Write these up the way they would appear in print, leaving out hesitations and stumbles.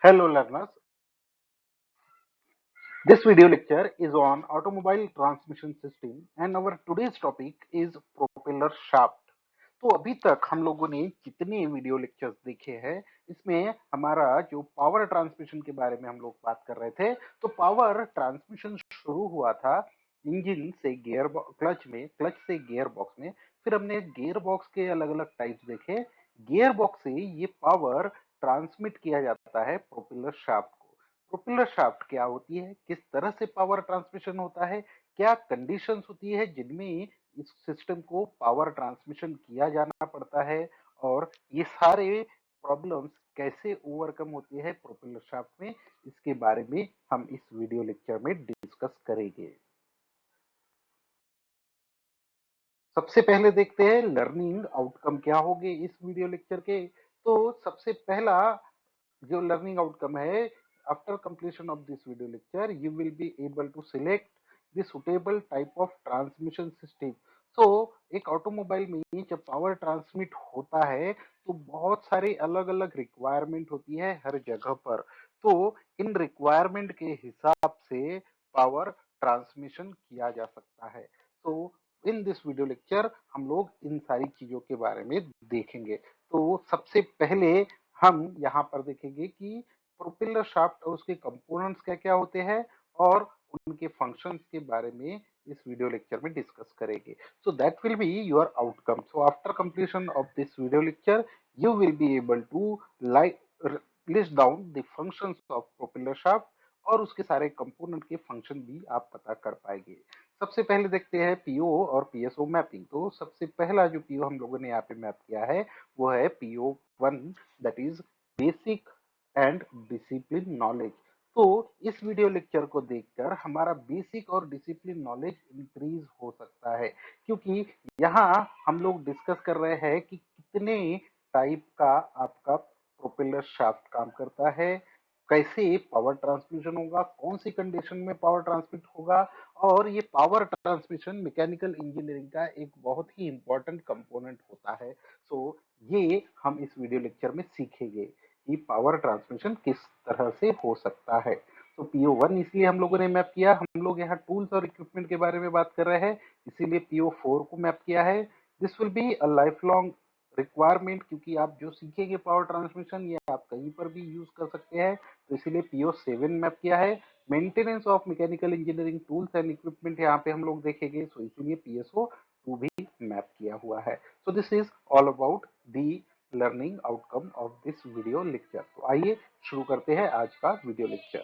Hello learners, this video lecture is on automobile transmission system and our today's topic is propeller shaft. तो अभी तक हम लोगों ने जितने वीडियो लेक्चर्स देखे हैं इसमें हमारा जो पावर ट्रांसमिशन के बारे में हम लोग बात कर रहे थे तो पावर ट्रांसमिशन शुरू हुआ था इंजन से गियर क्लच से गियर बॉक्स में। फिर हमने गियर बॉक्स के अलग अलग टाइप्स देखे। गियर बॉक्स से ये पावर ट्रांसमिट किया जाता है प्रोपेलर शाफ्ट को। प्रोपेलर शाफ्ट क्या होती है, किस तरह से पावर ट्रांसमिशन होता है, क्या कंडीशंस होती है जिनमें इस सिस्टम को पावर ट्रांसमिशन किया जाना पड़ता है और ये सारे प्रॉब्लम्स कैसे ओवरकम होते हैं प्रोपेलर शाफ्ट में, इसके बारे में हम इस वीडियो लेक्चर में डिस्कस करेंगे। सबसे पहले देखते हैं लर्निंग आउटकम क्या होंगे इस वीडियो लेक्चर के। तो सबसे पहला जो लर्निंग आउटकम है, after completion of this video lecture you will be able to select the suitable type of transmission system. So एक ऑटोमोबाइल में जब पावर ट्रांसमिट होता है तो बहुत सारे अलग अलग रिक्वायरमेंट होती है हर जगह पर। तो इन रिक्वायरमेंट के हिसाब से पावर ट्रांसमिशन किया जा सकता है। तो इन दिस वीडियो लेक्चर हम लोग इन सारी चीजों के बारे में देखेंगे। तो सबसे पहले हम यहाँ पर देखेंगे कि प्रोपेलर शाफ्ट और उसके कंपोनेंट्स क्या क्या होते हैं और उनके फंक्शंस के बारे में इस वीडियो लेक्चर में डिस्कस करेंगे। So that will be your outcome. So after completion of this video lecture you will be able to like list down the functions of propeller shaft और उसके सारे कंपोनेंट के फंक्शन भी आप पता कर पाएंगे। सबसे पहले देखते हैं पीओ और पीएसओ मैपिंग। तो सबसे पहला जो पीओ हम लोगों ने यहाँ पे मैप किया है वो है PO 1, that is basic and discipline knowledge. तो इस वीडियो लेक्चर को देखकर हमारा बेसिक और डिसिप्लिन नॉलेज इंक्रीज हो सकता है, क्योंकि यहाँ हम लोग डिस्कस कर रहे हैं कि कितने टाइप का आपका प्रोपेलर शाफ्ट काम करता है, कैसे पावर ट्रांसमिशन होगा, कौन सी कंडीशन में पावर ट्रांसमिट होगा। और ये पावर ट्रांसमिशन मैकेनिकल इंजीनियरिंग का एक बहुत ही इंपॉर्टेंट कंपोनेंट होता है। सो ये हम इस वीडियो लेक्चर में सीखेंगे कि पावर ट्रांसमिशन किस तरह से हो सकता है। तो पीओ 1 इसलिए हम लोगों ने मैप किया, हम लोग यहाँ टूल्स और इक्विपमेंट के बारे में बात कर रहे हैं, इसीलिए पीओ 4 को मैप किया है। This will be a life long requirement, क्योंकि आप जो सीखेंगे पावर ट्रांसमिशन ये आप कहीं पर भी यूज कर सकते हैं, तो इसीलिए पीओ 7 मैप किया है। Maintenance of mechanical engineering tools and equipment यहाँ पे हम लोग देखेंगे, सो इसीलिए पीएसओ 2 भी मैप किया हुआ है। सो this is all about the learning outcome of this video lecture. तो आइए शुरू करते हैं आज का वीडियो लेक्चर।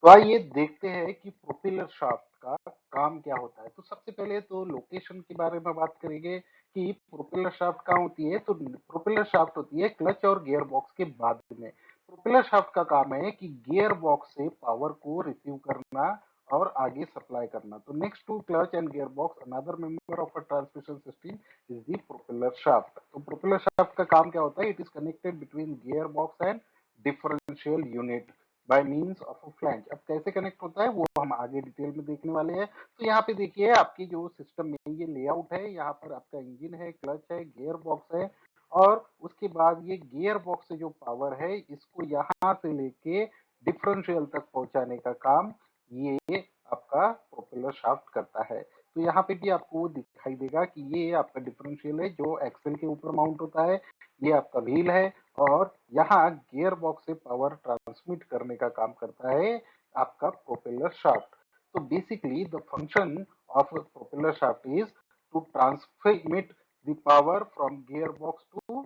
तो आइए देखते हैं कि प्रोपेलर शाफ्ट का काम क्या होता है। तो सबसे पहले तो लोकेशन के बारे में बात करेंगे कि प्रोपेलर शाफ्ट कहाँ होती है। तो प्रोपेलर शाफ्ट होती है क्लच और गियर बॉक्स के बाद में। प्रोपेलर शाफ्ट का काम है कि गियर बॉक्स से पावर को रिसीव करना और आगे सप्लाई करना। तो next to clutch and gear box another member of a transmission system is the propeller shaft. तो प्रोपेलर शाफ्ट का काम क्या होता है, it is connected between gear box and differential unit by means of a flange. अब कैसे connect होता है वो हम आगे डिटेल में देखने वाले हैं। तो यहाँ पे देखिए आपकी जो सिस्टम में ये लेआउट है, यहाँ पर आपका इंजन है, क्लच है, गियर बॉक्स है और उसके बाद ये गियर बॉक्स से जो पावर है इसको यहाँ से लेके डिफरेंशियल तक पहुंचाने का काम ये आपका प्रोपेलर शाफ्ट करता है। तो यहाँ पे भी आपको दिखाई देगा कि ये आपका डिफरेंशियल है जो एक्सेल के ऊपर माउंट होता है, ये आपका व्हील है और यहाँ गियर बॉक्स से पावर ट्रांसमिट करने का काम करता है आपका प्रोपेलर शाफ्ट। तो basically the function of propeller shaft is to transmit the power from gear box to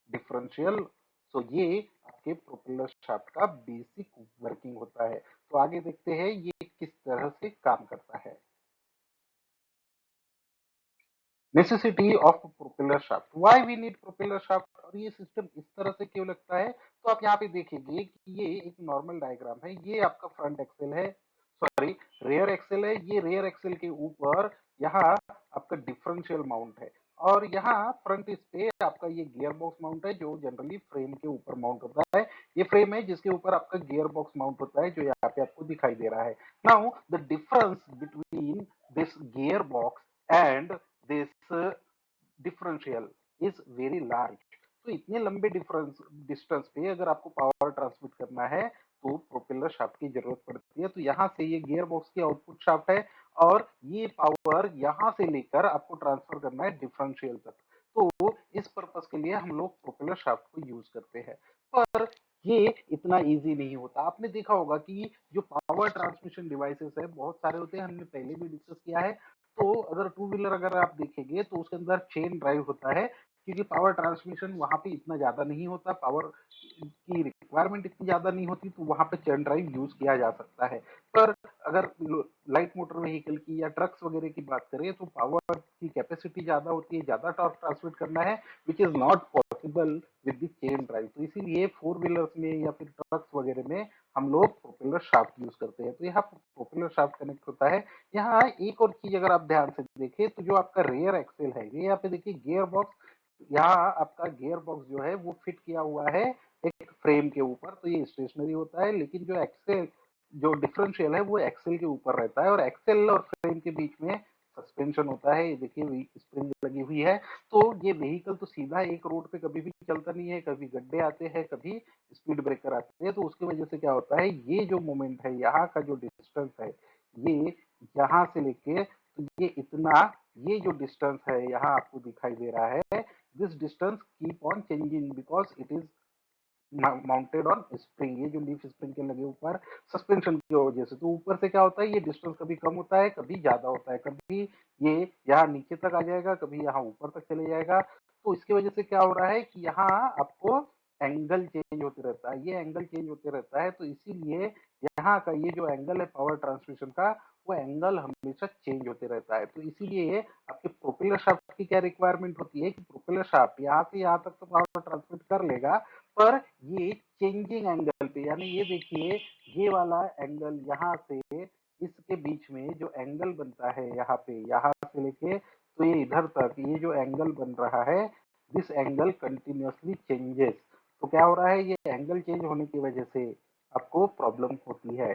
differential. So ये आपके प्रोपेलर शाफ्ट का बेसिक वर्किंग होता है। तो आगे देखते हैं ये किस तरह से काम करता है। Necessity of propeller shaft, why we need propeller shaft और ये सिस्टम इस तरह से क्यों लगता है। तो आप यहाँ पे देखेंगे कि ये एक नॉर्मल डायग्राम है, ये आपका फ्रंट एक्सेल है, सॉरी रेयर एक्सेल है। ये रेयर एक्सेल के ऊपर यहाँ आपका डिफरेंशियल माउंट है और यहाँ फ्रंट इस पे आपका ये गियर बॉक्स माउंट है जो जनरली फ्रेम के ऊपर माउंट होता है। ये फ्रेम है जिसके ऊपर आपका गियर बॉक्स माउंट होता है जो यहाँ पे आपको दिखाई दे रहा है। Now the difference between this gear box and this differential is very large। तो इतने लंबे डिस्टेंस पे अगर आपको पावर ट्रांसमिट करना है तो प्रोपेलर शाफ्ट की जरूरत पड़ती है। तो यहाँ से ये गियर बॉक्स की आउटपुट शाफ्ट है और ये पावर यहाँ से लेकर आपको ट्रांसफर करना है डिफरेंशियल तक। तो इस पर्पस के लिए हम लोग प्रोपेलर शाफ्ट को यूज करते हैं। पर ये इतना इजी नहीं होता। आपने देखा होगा कि जो पावर ट्रांसमिशन डिवाइसेस है बहुत सारे होते हैं, हमने पहले भी डिस्कस किया है। तो अगर टू व्हीलर अगर आप देखेंगे तो उसके अंदर चेन ड्राइव होता है, क्योंकि पावर ट्रांसमिशन वहां पे इतना ज्यादा नहीं होता, पावर की रिक्वायरमेंट इतनी ज्यादा नहीं होती, तो वहां पे चेन ड्राइव यूज किया जा सकता है। पर अगर लाइट मोटर व्हीकल की या ट्रक्स वगैरह की बात करें तो पावर की कैपेसिटी ज्यादा होती है, ज्यादा टॉर्क ट्रांसमिट करना है, which is not possible with the chain drive. तो इसीलिए फोर व्हीलर्स में या फिर ट्रक्स वगैरह में हम लोग प्रोपेलर शाफ्ट यूज करते हैं। तो यहाँ प्रोपेलर शाफ्ट कनेक्ट होता है। यहाँ एक और चीज अगर आप ध्यान से देखें तो जो आपका रेयर एक्सेल है, ये यहाँ पे देखिए गियर बॉक्स, यहाँ आपका गियर बॉक्स जो है वो फिट किया हुआ है एक फ्रेम के ऊपर। तो ये स्टेशनरी होता है, लेकिन जो एक्सेल जो डिफरेंशियल है वो एक्सेल के ऊपर रहता है, और एक्सेल और फ्रेम के बीच में सस्पेंशन होता है। ये देखिए स्प्रिंग लगी हुई है। तो ये व्हीकल तो सीधा एक रोड पे कभी भी चलता नहीं है, कभी गड्ढे आते हैं, कभी स्पीड ब्रेकर आते हैं। तो उसकी वजह से क्या होता है, ये जो मोमेंट है, यहाँ का जो डिस्टेंस है, ये यहाँ से लेके तो ये इतना, ये जो डिस्टेंस है यहाँ आपको दिखाई दे रहा है, this distance keep on changing because it is mounted on spring. ये जो लीफ स्प्रिंग के लगे ऊपर सस्पेंशन की वजह से, तो ऊपर से क्या होता है, ये डिस्टेंस कभी कम होता है, कभी ज्यादा होता है, कभी ये यहाँ नीचे तक आ जाएगा, कभी यहाँ ऊपर तक चले जाएगा। तो इसकी वजह से क्या हो रहा है कि यहाँ आपको एंगल चेंज होते रहता है, ये एंगल चेंज होते रहता है। तो इसीलिए यहाँ का ये जो एंगल है पावर ट्रांसमिशन का, वो एंगल हमेशा चेंज होते रहता है। तो इसीलिए आपके प्रोपेलर शाफ्ट की क्या रिक्वायरमेंट होती है कि प्रोपेलर शाफ्ट यहाँ से यहाँ तक तो पावर ट्रांसमिट कर लेगा, पर ये चेंजिंग एंगल पे, यानी ये देखिए ये वाला एंगल यहाँ से इसके बीच में जो एंगल बनता है यहाँ पे, यहाँ से लेके तो ये इधर तक ये जो एंगल बन रहा है, दिस एंगल कंटिन्यूअसली चेंजेस। तो क्या हो रहा है, ये एंगल चेंज होने की वजह से आपको प्रॉब्लम होती है।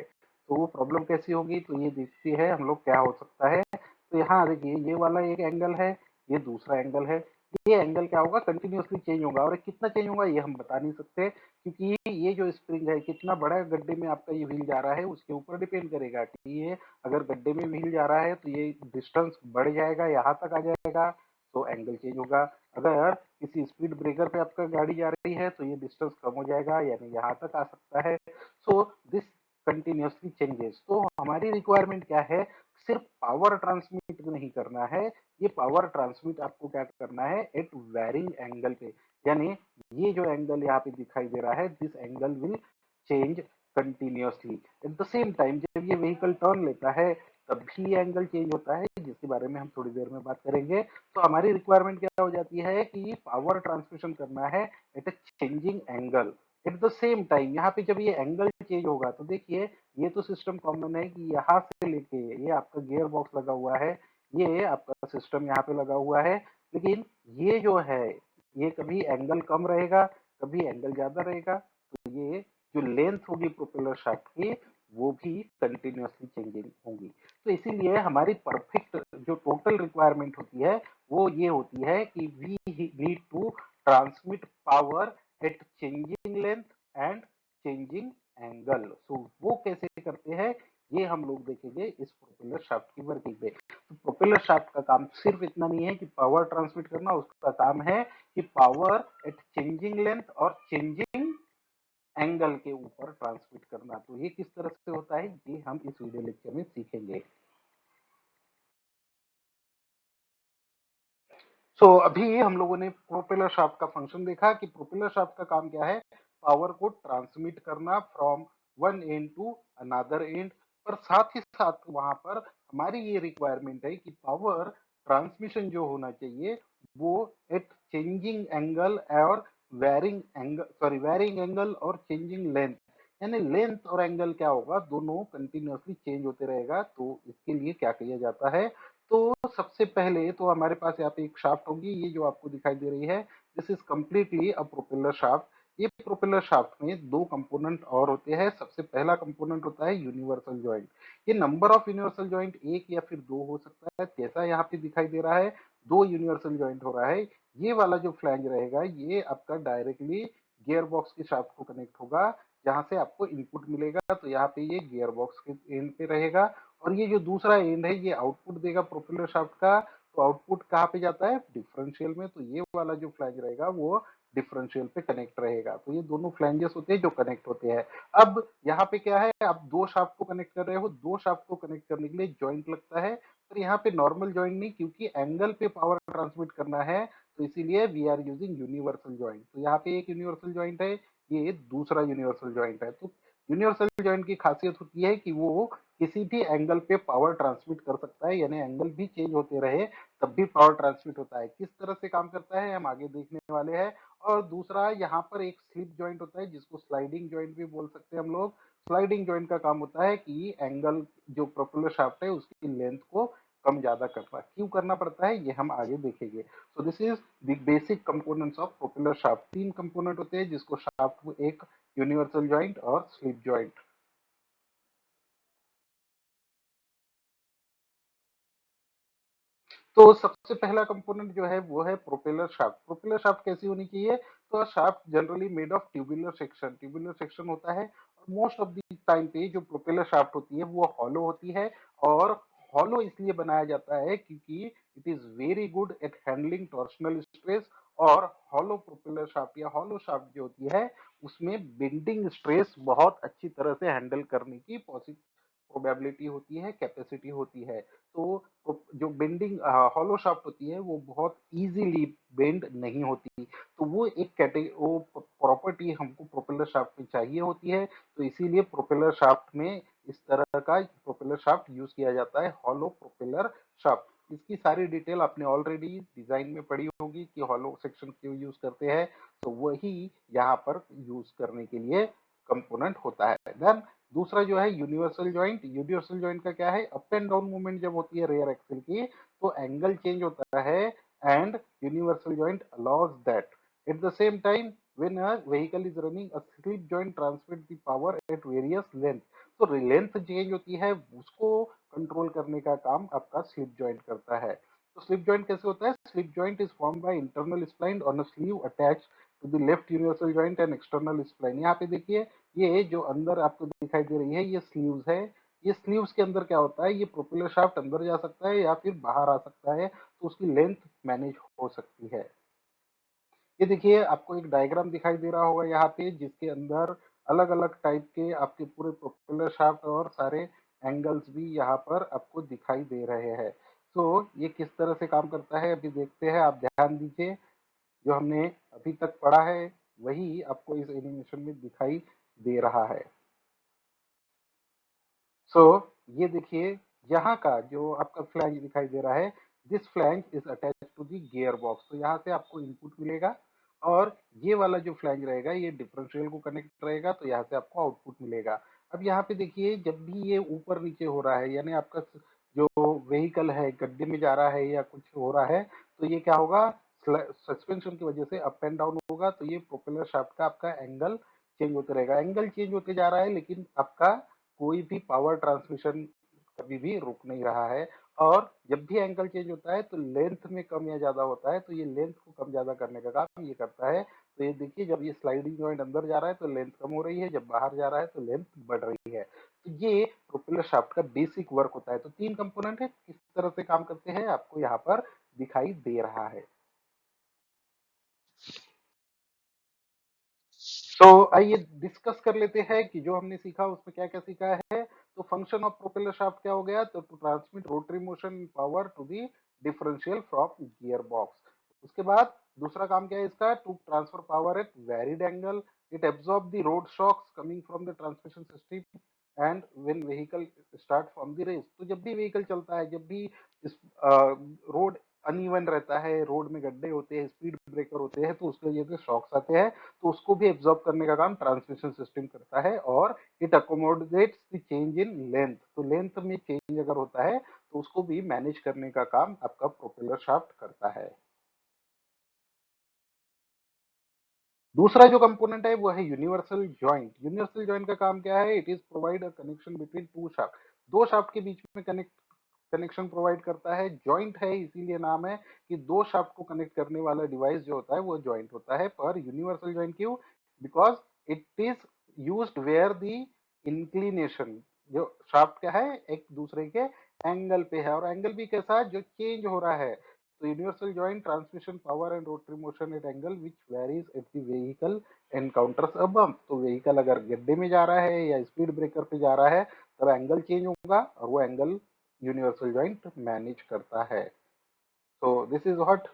तो वो प्रॉब्लम कैसी होगी, तो ये देखते हैं हम लोग क्या हो सकता है। तो यहाँ देखिए ये वाला एक एंगल है, ये दूसरा एंगल है, ये एंगल क्या होगा, कंटिन्यूअसली चेंज होगा। और कितना चेंज होगा ये हम बता नहीं सकते, क्योंकि ये जो स्प्रिंग है कितना बड़ा गड्ढे में आपका ये व्हील जा रहा है उसके ऊपर डिपेंड करेगा कि ये अगर गड्ढे में व्हील जा रहा है तो ये डिस्टेंस बढ़ जाएगा, यहाँ तक आ जाएगा, तो एंगल चेंज होगा। अगर किसी स्पीड ब्रेकर पे आपका गाड़ी जा रही है तो ये डिस्टेंस कम हो जाएगा, यानी यहाँ तक आ सकता है। So this continuously changes. तो हमारी रिक्वायरमेंट क्या है, सिर्फ पावर ट्रांसमिट नहीं करना है, ये पावर ट्रांसमिट आपको क्या करना है एट वेरिंग एंगल पे, यानी ये जो एंगल यहाँ पे दिखाई दे रहा है, this angle will change continuously. At the same time जब ये व्हीकल टर्न लेता है तब भी एंगल चेंज होता है, जिसके बारे में हम थोड़ी देर में बात करेंगे। तो हमारी रिक्वायरमेंट क्या हो जाती है कि पावर ट्रांसमिशन करना है at a changing angle. At the same time यहाँ पे जब ये एंगल चेंज होगा तो देखिए ये तो सिस्टम कॉमन है कि यहाँ से लेके ये आपका गियर बॉक्स लगा हुआ है, ये आपका सिस्टम यहाँ पे लगा हुआ है, लेकिन ये जो है ये कभी एंगल कम रहेगा, कभी एंगल ज्यादा रहेगा। तो ये जो लेंथ होगी प्रोपेलर शाफ्ट की वो भी कंटिन्यूअसली चेंजिंग होगी। तो इसीलिए हमारी परफेक्ट जो टोटल रिक्वायरमेंट होती है वो ये होती है कि we need to transmit power at changing length and changing angle. So वो कैसे करते हैं ये हम लोग देखेंगे इस प्रोपेलर शाफ्ट की वर्किंग पे। तो प्रोपेलर शाफ्ट का काम सिर्फ इतना नहीं है कि पावर ट्रांसमिट करना, उसका काम है कि पावर एट चेंजिंग लेंथ और चेंजिंग एंगल के ऊपर ट्रांसमिट करना। तो ये किस तरह से होता है ये हम इस वीडियो लेक्चर में सीखेंगे। अभी हम लोगों ने प्रोपेलर शाफ्ट का फंक्शन देखा कि प्रोपेलर शाफ्ट का काम क्या है, पावर को ट्रांसमिट करना from one end to another end. पर साथ ही साथ वहां पर हमारी ये रिक्वायरमेंट है कि पावर ट्रांसमिशन जो होना चाहिए वो एट चेंजिंग एंगल और वेरिंग एंगल और चेंजिंग लेंथ, यानी लेंथ और एंगल क्या होगा दोनों कंटिन्यूअसली चेंज होते रहेगा। तो इसके लिए क्या किया जाता है, तो सबसे पहले तो हमारे पास यहाँ पे एक शाफ्ट होगी, ये जो आपको दिखाई दे रही है, this is completely a propeller shaft. ये प्रोपेलर शाफ्ट में दो कंपोनेंट और होते हैं। सबसे पहला कंपोनेंट होता है यूनिवर्सल जॉइंट। ये नंबर ऑफ यूनिवर्सल जॉइंट एक या फिर दो हो सकता है, जैसा यहाँ पे दिखाई दे रहा है दो यूनिवर्सल जॉइंट हो रहा है। ये वाला जो फ्लैंज रहेगा ये आपका डायरेक्टली गियर बॉक्स के शाफ्ट को कनेक्ट होगा, जहां से आपको इनपुट मिलेगा। तो यहाँ पे ये गियर बॉक्स के एंड पे रहेगा, और ये जो दूसरा एंड है ये आउटपुट देगा प्रोपेलर शाफ्ट का। तो आउटपुट कहाँ पे जाता है? डिफरेंशियल में। तो ये वाला जो फ्लैंज रहेगा वो डिफरेंशियल पे कनेक्ट रहेगा। तो ये दोनों फ्लैंजेस होते हैं जो कनेक्ट होते हैं। अब यहाँ पे क्या है, आप दो शाफ्ट को कनेक्ट कर रहे हो, दो शाफ्ट को कनेक्ट करने के लिए जॉइंट लगता है। पर यहाँ पे नॉर्मल जॉइंट नहीं, क्योंकि एंगल पे पावर ट्रांसमिट करना है, तो इसीलिए we are using universal joint. तो यहाँ पे एक यूनिवर्सल जॉइंट है, ये दूसरा यूनिवर्सल जॉइंट है। तो यूनिवर्सल जॉइंट की खासियत होती है कि वो किसी भी एंगल पे पावर ट्रांसमिट कर सकता है, यानी एंगल भी चेंज होते रहे तब भी पावर ट्रांसमिट होता है। किस तरह से काम करता है हम आगे देखने वाले हैं। और दूसरा यहाँ पर एक स्लिप जॉइंट होता है, जिसको स्लाइडिंग जॉइंट भी बोल सकते हैं हम लोग। स्लाइडिंग जॉइंट का काम होता है कि एंगल जो प्रोपेलर शाफ्ट है उसकी लेंथ को कम ज्यादा करना। क्यों करना पड़ता है ये हम आगे देखेंगे। सो this is the basic components of propeller shaft. तीन कंपोनेंट होते हैं जिसको शाफ्ट को, एक यूनिवर्सल जॉइंट और स्लिप जॉइंट। तो सबसे पहला कंपोनेंट जो है वो है प्रोपेलर शाफ्ट। प्रोपेलर शाफ्ट कैसी होनी चाहिए? तो shaft generally made of tubular section, tubular section होता है। और मोस्ट ऑफ द टाइम पे जो प्रोपेलर शाफ्ट होती है वो हॉलो होती है। और हॉलो इसलिए बनाया जाता है क्योंकि it is very good at handling torsional stress. और हॉलो प्रोपेलर शाफ्ट या हॉलो शाफ्ट जो होती है उसमें बेंडिंग स्ट्रेस बहुत अच्छी तरह से हैंडल करने की प्रोबेबिलिटी होती है, कैपेसिटी होती है। तो जो बेंडिंग हॉलो शाफ्ट होती है वो बहुत इजीली बेंड नहीं होती। तो वो एक कैटेगरी, वो प्रॉपर्टी हमको प्रोपेलर शाफ्ट में चाहिए होती है। तो इसीलिए प्रोपेलर शाफ्ट में इस तरह का प्रोपेलर शाफ्ट यूज किया जाता है, हॉलो प्रोपेलर शाफ्ट। इसकी सारी डिटेल आपने ऑलरेडी डिजाइन में पढ़ी होगी कि हॉलो सेक्शन क्यों यूज करते हैं। तो वही यहाँ पर यूज करने के लिए कंपोनेंट होता है। देन दूसरा जो है यूनिवर्सल जॉइंट। यूनिवर्सल जॉइंट का क्या है? अप एंड डाउन मूवमेंट जब होती है रेयर एक्सिल की तो एंगल चेंज होता है, and universal joint allows that. At the same time when a vehicle is running a slip joint transmit the power at various length. तो length change होती है, उसको कंट्रोल करने का काम आपका स्लिप जॉइंट करता है। तो स्लिप जॉइंट कैसे होता है? Slip joint is form by internal spline on a sleeve attach to the left universal joint and external spline. यहाँ पे देखिए, ये जो अंदर आपको दिखाई दे रही है ये स्लीव्स है। ये स्लीव्स के अंदर क्या होता है, ये प्रोपेलर शाफ्ट अंदर जा सकता है या फिर बाहर आ सकता है, तो उसकी लेंथ मैनेज हो सकती है। ये देखिए, आपको एक डायग्राम दिखाई दे रहा होगा यहाँ पे, जिसके अंदर अलग अलग टाइप के आपके पूरे प्रोपेलर शाफ्ट और सारे एंगल्स भी यहाँ पर आपको दिखाई दे रहे हैं। तो ये किस तरह से काम करता है अभी देखते हैं। आप ध्यान दीजिए, जो हमने अभी तक पढ़ा है वही आपको इस एनिमेशन में दिखाई दे रहा है। सो ये देखिए, यहाँ का जो आपका फ्लैंज दिखाई दे रहा है, this flange is attach to the gear box. तो यहाँ से आपको इनपुट मिलेगा, और ये वाला जो फ्लैंज रहेगा ये डिफरेंशियल को कनेक्ट रहेगा, तो यहाँ से आपको आउटपुट मिलेगा। अब यहाँ पे देखिए, जब भी ये ऊपर नीचे हो रहा है, यानी आपका जो व्हीकल है गड्ढे में जा रहा है या कुछ हो रहा है, तो ये क्या होगा, सस्पेंशन की वजह से अप एंड डाउन होगा। तो ये प्रोपेलर शाफ्ट का आपका एंगल चेंज होते रहेगा। एंगल चेंज होते जा रहा है, लेकिन आपका कोई भी पावर ट्रांसमिशन कभी भी रुक नहीं रहा है। और जब भी एंगल चेंज होता है तो लेंथ में कम या ज्यादा होता है, तो ये लेंथ को कम ज्यादा करने का काम ये करता है। तो ये देखिए, जब ये स्लाइडिंग जॉइंट अंदर जा रहा है तो लेंथ कम हो रही है, जब बाहर जा रहा है तो लेंथ बढ़ रही है। तो ये प्रोपेलर शाफ्ट का बेसिक वर्क होता है। तो तीन कंपोनेंट है, किस तरह से काम करते हैं आपको यहाँ पर दिखाई दे रहा है। तो आइए डिस्कस कर लेते हैं कि जो हमने सीखा उसमें क्या क्या सीखा है। तो फंक्शन ऑफ प्रोपेलर शाफ्ट क्या हो गया? तो to transmit rotary motion power to the differential from gear box. उसके बाद दूसरा काम क्या है इसका? To transfer power at varied angle. It absorb the road shocks coming from the transmission system and when vehicle start from the rest. तो जब भी व्हीकल चलता है, जब भी इस रोड अनइवन रहता है, रोड में गड्ढे होते हैं, स्पीड ब्रेकर होते हैं, तो उसकी वजह से शॉक्स आते हैं। तो उसको भी एब्जॉर्ब करने का काम ट्रांसमिशन सिस्टम करता है, और it accommodates the change in length. तो लेंथ में चेंज अगर होता है तो उसको भी मैनेज करने का काम आपका प्रोपेलर शाफ्ट करता है। दूसरा जो कंपोनेंट है वो है यूनिवर्सल जॉइंट। यूनिवर्सल जॉइंट का काम क्या है? It is provide a connection between two shaft. दो शाफ्ट के बीच में कनेक्ट कनेक्शन प्रोवाइड करता है। जॉइंट है इसीलिए नाम है कि दो शाफ्ट को कनेक्ट करने वाला डिवाइस जो होता है वो जॉइंट होता है। पर यूनिवर्सल जॉइंट क्यों? Because it is used where the inclination, जो शाफ्ट क्या है एक दूसरे के एंगल पे है, और एंगल भी कैसा है जो चेंज हो रहा है। तो universal joint transmission power and rotary motion at angle which varies at the vehicle encounters a bump. तो व्हीकल अगर गड्ढे में जा रहा है या स्पीड ब्रेकर पे जा रहा है तब एंगल चेंज होगा, और वो एंगल यूनिवर्सल जॉइंट मैनेज करता है। So this is what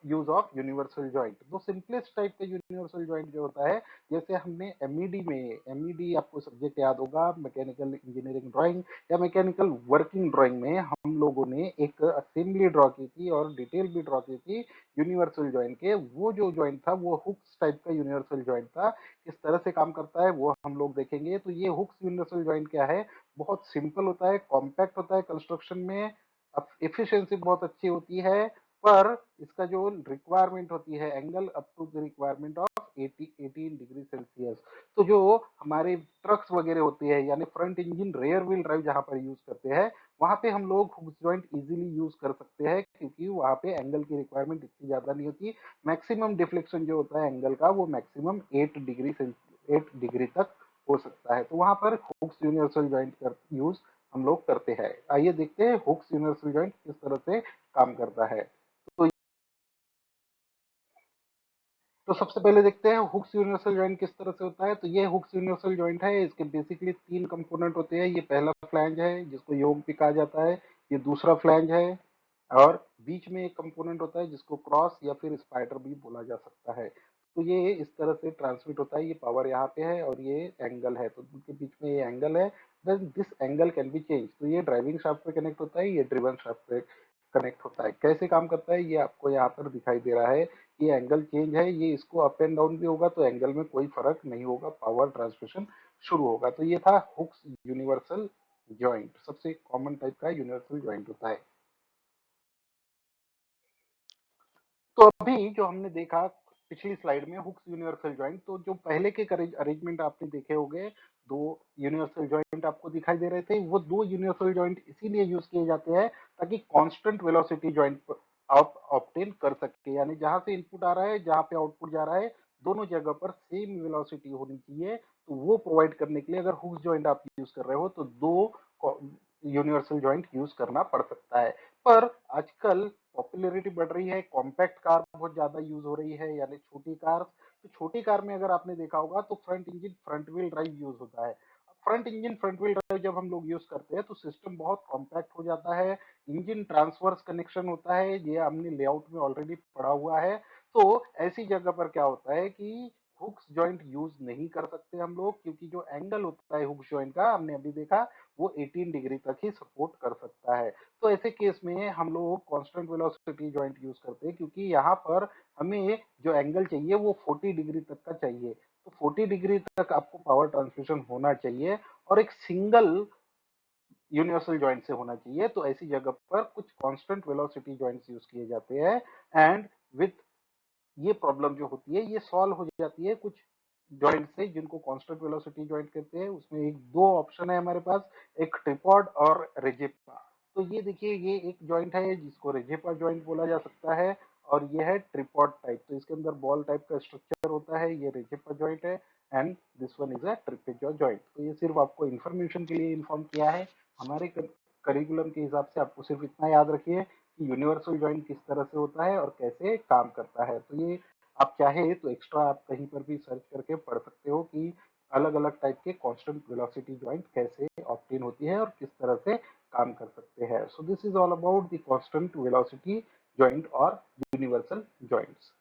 use of universal joint. तो सिंपलेस्ट टाइप का यूनिवर्सल जॉइंट जो होता है, जैसे हमने एमईडी में, एमईडी आपको सब्जेक्ट याद होगा मैकेनिकल इंजीनियरिंग ड्राइंग या मैकेनिकल वर्किंग ड्राइंग में, हम लोगों ने एक असेंबली ड्रॉ की थी और डिटेल भी ड्रॉ की थी यूनिवर्सल जॉइंट के। वो जो जॉइंट था वो हुक्स टाइप का यूनिवर्सल जॉइंट था। किस तरह से काम करता है वो हम लोग देखेंगे। तो ये हुक्स यूनिवर्सल जॉइंट क्या है, बहुत सिंपल होता है, कॉम्पैक्ट होता है कंस्ट्रक्शन में, अब एफिशिएंसी बहुत अच्छी होती है, पर इसका जो रिक्वायरमेंट होती है angle up to the requirement of 18 degree Celsius. तो जो हमारे ट्रक्स वगैरह होती है यानी front engine rear wheel drive जहां पर यूज करते हैं, वहां पे हम लोग हुक जॉइंट इजीली यूज कर सकते हैं, क्योंकि वहां पे एंगल की रिक्वायरमेंट इतनी ज्यादा नहीं होती। मैक्सिमम डिफ्लेक्शन जो होता है एंगल का वो मैक्सिमम 8 डिग्री तक हो सकता है। तो वहां पर हुक्स यूनिवर्सल जॉइंट का यूज हम लोग करते हैं। आइए देखते हैं हुक्स यूनिवर्सल जॉइंट किस तरह से काम करता है। तो सबसे पहले देखते हैं हुक्स यूनिवर्सल जॉइंट किस तरह से होता है। तो ये हुक्स यूनिवर्सल जॉइंट है, इसके बेसिकली 3 कंपोनेंट होते हैं। ये पहला फ्लैंज है जिसको योक भी कहा जाता है, ये दूसरा फ्लैंज है, और बीच में एक कंपोनेंट होता है जिसको क्रॉस या फिर स्पाइडर भी बोला जा सकता है। तो ये इस तरह से ट्रांसमिट होता है, ये पावर यहाँ पे है और ये एंगल है, तो उनके बीच में ये एंगल है। Then this angle can be change. तो ये ड्राइविंग शाफ्ट पे कनेक्ट होता है, ये ड्रिवन शाफ्ट पे कनेक्ट होता है। कैसे काम करता है ये आपको यहाँ पर दिखाई दे रहा है। ये एंगल चेंज है, ये इसको अप एंड डाउन भी होगा तो एंगल में कोई फर्क नहीं होगा, पावर ट्रांसमिशन शुरू होगा। तो ये था हुक्स यूनिवर्सल जॉइंट, सबसे कॉमन टाइप का यूनिवर्सल जॉइंट होता है। तो अभी जो हमने देखा पिछली स्लाइड में हुक्स यूनिवर्सल जॉइंट, तो जो पहले के अरेंजमेंट आपने देखे होंगे, दो यूनिवर्सल जॉइंट आपको दिखाई दे रहे थे, वो दो यूनिवर्सल जॉइंट इसीलिए यूज किए जाते हैं ताकि कांस्टेंट वेलोसिटी जॉइंट आप ऑब्टेन कर सके, यानी जहां से इनपुट आ रहा है जहां पे आउटपुट जा रहा है दोनों जगह पर सेम वेलोसिटी होनी चाहिए। तो वो प्रोवाइड करने के लिए अगर हुक्स जॉइंट आप यूज कर रहे हो तो दो यूनिवर्सल जॉइंट यूज करना पड़ सकता है। पर आजकल पॉपुलैरिटी बढ़ रही है, कॉम्पैक्ट कार बहुत ज्यादा यूज हो रही है, यानी छोटी कार। तो छोटी कार में अगर आपने देखा होगा तो front engine front wheel drive use होता है। Front engine front wheel drive जब हम लोग यूज करते हैं तो सिस्टम बहुत कॉम्पैक्ट हो जाता है, इंजन ट्रांसवर्स कनेक्शन होता है, ये हमने लेआउट में ऑलरेडी पढ़ा हुआ है। तो ऐसी जगह पर क्या होता है कि हुक्स जॉइंट यूज नहीं कर सकते हम लोग, क्योंकि जो एंगल होता है हुक्स जॉइंट का हमने अभी देखा वो 18 डिग्री तक ही सपोर्ट कर सकता है। तो ऐसे केस में हम लोग कांस्टेंट वेलोसिटी जॉइंट यूज करते हैं, क्योंकि यहाँ पर हमें जो एंगल चाहिए वो 40 डिग्री तक का चाहिए। तो 40 डिग्री तक आपको पावर ट्रांसमिशन होना चाहिए और एक सिंगल यूनिवर्सल जॉइंट से होना चाहिए। तो ऐसी जगह पर कुछ कांस्टेंट वेलोसिटी जॉइंट्स यूज किए जाते हैं, एंड विथ ये प्रॉब्लम जो होती है ये सॉल्व हो जाती है कुछ जॉइंट से जिनको कांस्टेंट वेलोसिटी जॉइंट कहते हैं। उसमें एक दो ऑप्शन है हमारे पास, एक ट्रिपॉड और रेजिपा। तो ये देखिए ये एक जॉइंट है जिसको रेजिपा जॉइंट बोला जा सकता है, और ये है ट्रिपॉड टाइप। तो इसके अंदर बॉल टाइप का स्ट्रक्चर होता है, ये रेजिपा जॉइंट है, and this one is a tripod joint. तो ये सिर्फ आपको इन्फॉर्मेशन के लिए इन्फॉर्म किया है। हमारे करिकुलम के हिसाब से आपको सिर्फ इतना याद रखिए कि यूनिवर्सल जॉइंट किस तरह से होता है और कैसे काम करता है। तो ये आप चाहे तो एक्स्ट्रा आप कहीं पर भी सर्च करके पढ़ सकते हो कि अलग अलग टाइप के कांस्टेंट वेलोसिटी जॉइंट कैसे ऑब्टेन होती है और किस तरह से काम कर सकते हैं। So this is all about the constant velocity joint और universal joints.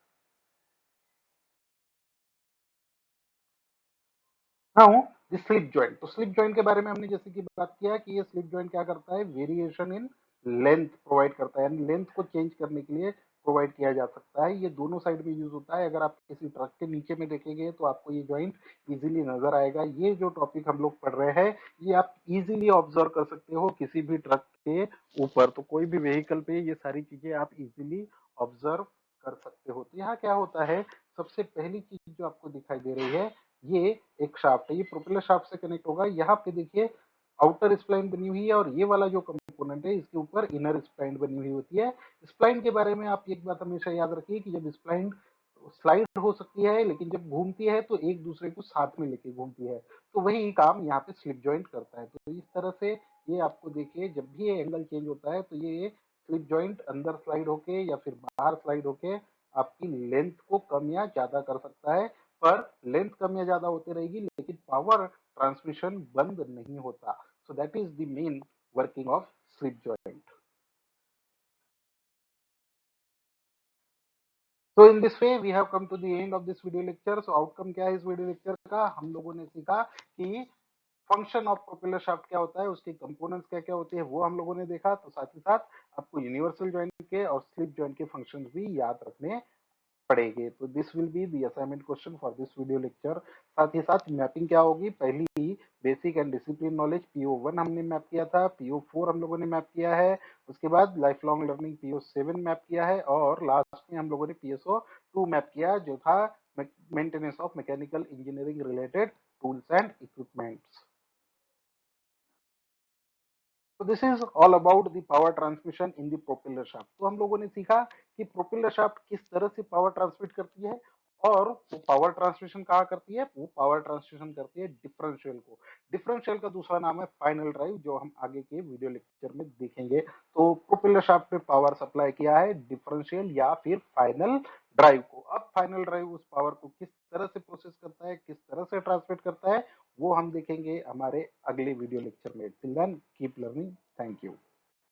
Now the slip joint. तो स्लिप जॉइंट के बारे में हमने जैसे कि बात किया कि ये स्लिप जॉइंट क्या करता है, वेरिएशन इन लेंथ प्रोवाइड करता है, यानी लेंथ को चेंज करने के लिए प्रोवाइड किया जा सकता है। ये दोनों साइड में यूज होता है। अगर आप किसी ट्रक के नीचे में देखेंगे तो आपको ये जॉइंट इजीली नजर आएगा। ये जो टॉपिक हम लोग पढ़ रहे हैं ये आप इजीली ऑब्जर्व कर सकते हो किसी भी ट्रक के ऊपर। तो कोई भी व्हीकल पे ये सारी चीजें आप इजीली ऑब्जर्व कर सकते हो। तो यहाँ क्या होता है, सबसे पहली चीज जो आपको दिखाई दे रही है ये एक शाफ्ट है, ये प्रोपेलर शाफ्ट से कनेक्ट होगा। यहाँ पे देखिए आउटर स्प्लाइन बनी हुई है, और ये वाला जो कंपोनेंट है, इसके ऊपर इनर स्प्लाइन बनी हुई होती है। स्प्लाइन के बारे में आप एक बात हमेशा याद रखिए कि जब स्प्लाइन स्लाइड हो सकती है, लेकिन जब घूमती है तो एक दूसरे को साथ में लेके घूमती है, तो वही काम यहाँ पे स्लिप जॉइंट करता है। तो इस तरह से ये आपको देखिए, जब भी ये एंगल चेंज होता है तो ये स्लिप जॉइंट अंदर स्लाइड होके या फिर बाहर स्लाइड होके आपकी लेंथ को कम या ज्यादा कर सकता है। पर लेंथ कम या ज्यादा होती रहेगी, लेकिन पावर ट्रांसमिशन बंद नहीं होता। So that is the main working of slip joint. So in this way we have come to the end of this video lecture. So outcome क्या है इस वीडियो लेक्चर का? हम लोगों ने सीखा कि फंक्शन ऑफ प्रोपेलर शाफ्ट क्या होता है, उसके कंपोनेंट्स क्या क्या होते हैं, वो हम लोगों ने देखा। तो साथ ही साथ आपको यूनिवर्सल जॉइंट के और स्लिप जॉइंट के फंक्शंस भी याद रखने पड़ेंगे। तो this will be the assignment question for this video lecture. साथ ही साथ मैपिंग क्या होगी, पहली ही basic and discipline knowledge PO1 हमने मैप किया था, PO4 हम लोगों ने मैप किया है, उसके बाद life long learning PO7 map किया है, और लास्ट में हम लोगों ने PSO2 मैप किया जो था maintenance of mechanical engineering related tools and equipments. तो this is all about the power transmission in the propeller shaft. तो हम लोगों ने सीखा कि प्रोपेलर शाफ्ट किस तरह से पावर ट्रांसमिट करती है, और वो पावर ट्रांसमिशन कहाँ करती है, वो पावर ट्रांसमिशन करती है डिफरेंशियल को। डिफरेंशियल का दूसरा नाम है फाइनल ड्राइव, जो हम आगे के वीडियो लेक्चर में देखेंगे। तो प्रोपेलर शाफ्ट में पावर सप्लाई किया है डिफरेंशियल या फिर फाइनल ड्राइव को। अब फाइनल ड्राइव उस पावर को किस तरह से प्रोसेस करता है, किस तरह से ट्रांसमिट करता है, वो हम देखेंगे हमारे अगले वीडियो लेक्चर में। Till then keep learning. Thank you.